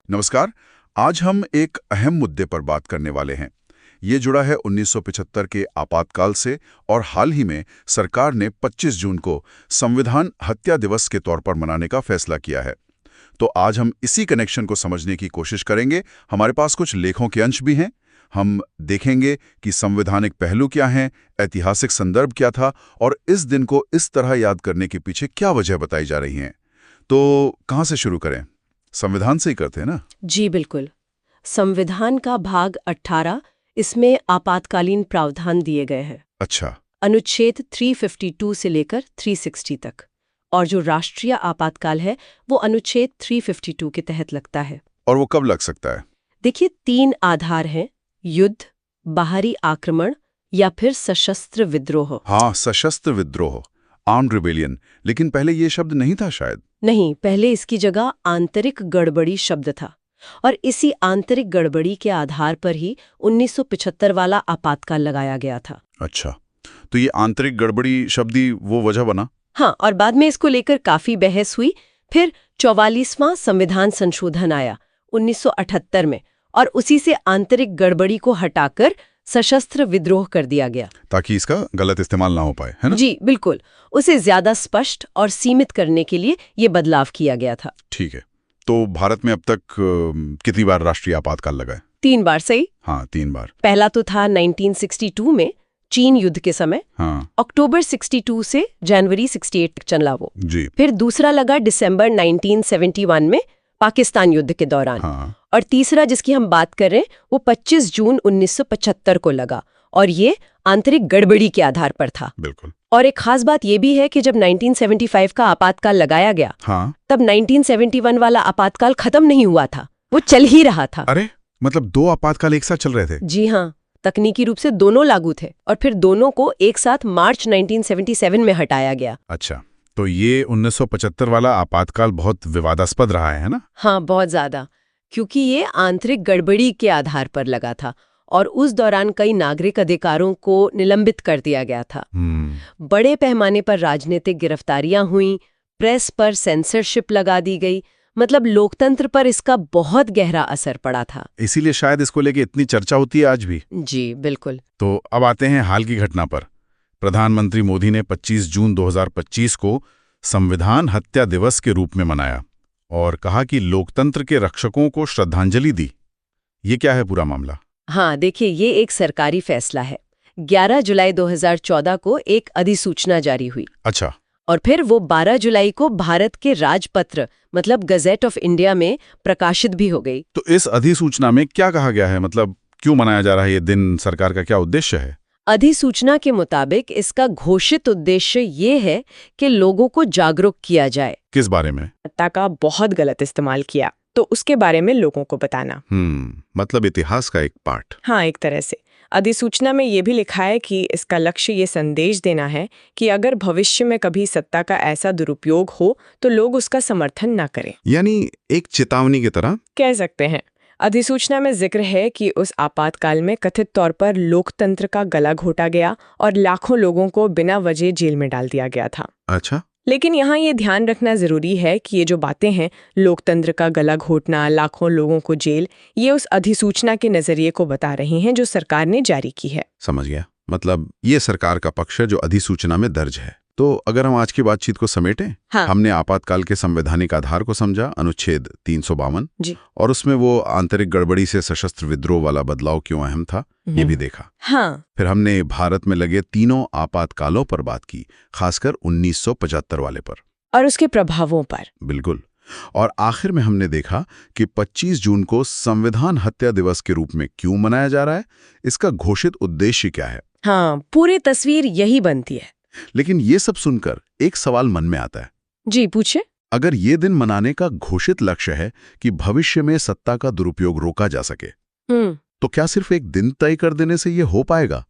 नमस्कार। आज हम एक अहम मुद्दे पर बात करने वाले हैं। ये जुड़ा है 1975 के आपातकाल से और हाल ही में सरकार ने 25 जून को संविधान हत्या दिवस के तौर पर मनाने का फैसला किया है। तो आज हम इसी कनेक्शन को समझने की कोशिश करेंगे। हमारे पास कुछ लेखों के अंश भी हैं। हम देखेंगे कि संवैधानिक पहलू क्या हैं, ऐतिहासिक संदर्भ क्या था और इस दिन को इस तरह याद करने के पीछे क्या वजह बताई जा रही हैं। तो कहाँ से शुरू करें? संविधान से ही करते हैं ना? जी बिल्कुल। संविधान का भाग 18, इसमें आपातकालीन प्रावधान दिए गए हैं। अच्छा। अनुच्छेद 352 से लेकर 360 तक। और जो राष्ट्रीय आपातकाल है वो अनुच्छेद 352 के तहत लगता है। और वो कब लग सकता है? देखिए, 3 आधार हैं: युद्ध, बाहरी आक्रमण या फिर सशस्त्र विद्रोह। हाँ, सशस्त्र विद्रोह, आर्म्ड रिबेलियन। लेकिन पहले ये शब्द नहीं था शायद। नहीं, पहले इसकी जगह आंतरिक गड़बड़ी शब्द था। और इसी आंतरिक गड़बड़ी के आधार पर ही 1975 वाला आपातकाल लगाया गया था। अच्छा, तो ये आंतरिक गड़बड़ी शब्द ही वो वजह बना? हाँ, और बाद में इसको लेकर काफी बहस हुई। फिर 44वां संविधान संशोधन आया 1978 में, और उसी से आंतरिक गड़बड़ी को हटाकर सशस्त्र विद्रोह कर दिया गया, ताकि इसका गलत इस्तेमाल ना हो पाए, है ना? जी बिल्कुल। उसे ज्यादा स्पष्ट और सीमित करने के लिए ये बदलाव किया गया था। ठीक है। तो भारत में अब तक कितनी बार राष्ट्रीय आपातकाल लगा है? 3 बार। सही। हाँ, 3 बार। पहला तो था 1962 में चीन युद्ध के समय। हाँ अक्टूबर 62 से जनवरी 68 तक चला वो। जी। फिर दूसरा लगा दिसंबर 1971 में पाकिस्तान युद्ध के दौरान। हाँ। और तीसरा जिसकी हम बात कर रहे हैं वो 25 जून 1975 को लगा, और ये आंतरिक गड़बड़ी के आधार पर था। बिल्कुल। और एक खास बात ये भी है कि जब 1975 का आपातकाल लगाया गया, हाँ। तब 1971 वाला आपातकाल खत्म नहीं हुआ था, वो चल ही रहा था। अरे, मतलब 2 आपातकाल एक साथ चल रहे थे? जी हाँ, तकनीकी रूप से दोनों लागू थे, और फिर दोनों को एक साथ मार्च 1977 में हटाया गया। अच्छा, तो ये 1975 वाला आपातकाल बहुत विवादास्पद रहा है ना? हाँ, बहुत ज्यादा, क्योंकि ये आंतरिक गड़बड़ी के आधार पर लगा था, और उस दौरान कई नागरिक अधिकारों को निलंबित कर दिया गया था। बड़े पैमाने पर राजनीतिक गिरफ्तारियां हुई, प्रेस पर सेंसरशिप लगा दी गई, मतलब लोकतंत्र पर इसका बहुत गहरा असर पड़ा था। इसीलिए शायद इसको लेके इतनी चर्चा होती है आज भी। जी बिल्कुल। तो अब आते हैं हाल की घटना पर। प्रधानमंत्री मोदी ने 25 जून 2025 को संविधान हत्या दिवस के रूप में मनाया और कहा कि लोकतंत्र के रक्षकों को श्रद्धांजलि दी। ये क्या है पूरा मामला? हाँ, देखिए, ये एक सरकारी फैसला है। 11 जुलाई 2014 को एक अधिसूचना जारी हुई। अच्छा। और फिर वो 12 जुलाई को भारत के राजपत्र मतलब गजेट ऑफ इंडिया में प्रकाशित भी हो गई। तो इस अधिसूचना में क्या कहा गया है? मतलब क्यों मनाया जा रहा है ये दिन? सरकार का क्या उद्देश्य है? अधिसूचना के मुताबिक इसका घोषित उद्देश्य ये है कि लोगों को जागरूक किया जाए। किस बारे में? सत्ता का बहुत गलत इस्तेमाल किया, तो उसके बारे में लोगों को बताना। मतलब इतिहास का एक पार्ट। हाँ, एक तरह से। अधिसूचना में ये भी लिखा है कि इसका लक्ष्य ये संदेश देना है कि अगर भविष्य में कभी सत्ता का ऐसा दुरुपयोग हो तो लोग उसका समर्थन ना करें। यानी एक चेतावनी की तरह कह सकते हैं। अधिसूचना में जिक्र है कि उस आपातकाल में कथित तौर पर लोकतंत्र का गला घोटा गया और लाखों लोगों को बिना वजह जेल में डाल दिया गया था। अच्छा। लेकिन यहाँ ये ध्यान रखना जरूरी है कि ये जो बातें हैं, लोकतंत्र का गला घोटना, लाखों लोगों को जेल, ये उस अधिसूचना के नजरिए को बता रही हैं जो सरकार ने जारी की है। समझ गया। मतलब ये सरकार का पक्ष है जो अधिसूचना में दर्ज है। तो अगर हम आज की बातचीत को समेटें, हाँ। हमने आपातकाल के संवैधानिक आधार को समझा, अनुच्छेद 352 जी। और उसमें वो आंतरिक गड़बड़ी से सशस्त्र विद्रोह वाला बदलाव क्यों अहम था ये भी देखा। हाँ। फिर हमने भारत में लगे तीनों आपातकालों पर बात की, खासकर 1975 वाले पर और उसके प्रभावों पर। बिल्कुल। और आखिर में हमने देखा कि 25 जून को संविधान हत्या दिवस के रूप में क्यों मनाया जा रहा है, इसका घोषित उद्देश्य क्या है। हाँ, पूरी तस्वीर यही बनती है। लेकिन ये सब सुनकर एक सवाल मन में आता है। जी पूछे। अगर ये दिन मनाने का घोषित लक्ष्य है कि भविष्य में सत्ता का दुरुपयोग रोका जा सके, तो क्या सिर्फ एक दिन तय कर देने से ये हो पाएगा,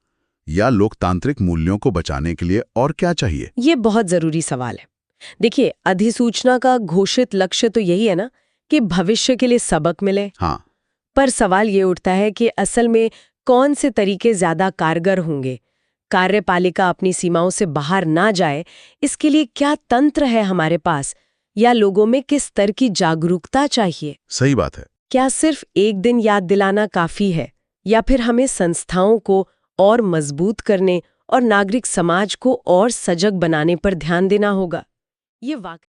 या लोकतांत्रिक मूल्यों को बचाने के लिए और क्या चाहिए? ये बहुत जरूरी सवाल है। देखिए, अधिसूचना का घोषित लक्ष्य तो यही है ना कि भविष्य के लिए सबक मिले। हाँ। पर सवाल ये उठता है कि असल में कौन से तरीके ज्यादा कारगर होंगे। कार्यपालिका अपनी सीमाओं से बाहर ना जाए, इसके लिए क्या तंत्र है हमारे पास, या लोगों में किस स्तर की जागरूकता चाहिए? सही बात है। क्या सिर्फ एक दिन याद दिलाना काफी है, या फिर हमें संस्थाओं को और मजबूत करने और नागरिक समाज को और सजग बनाने पर ध्यान देना होगा? ये वाकई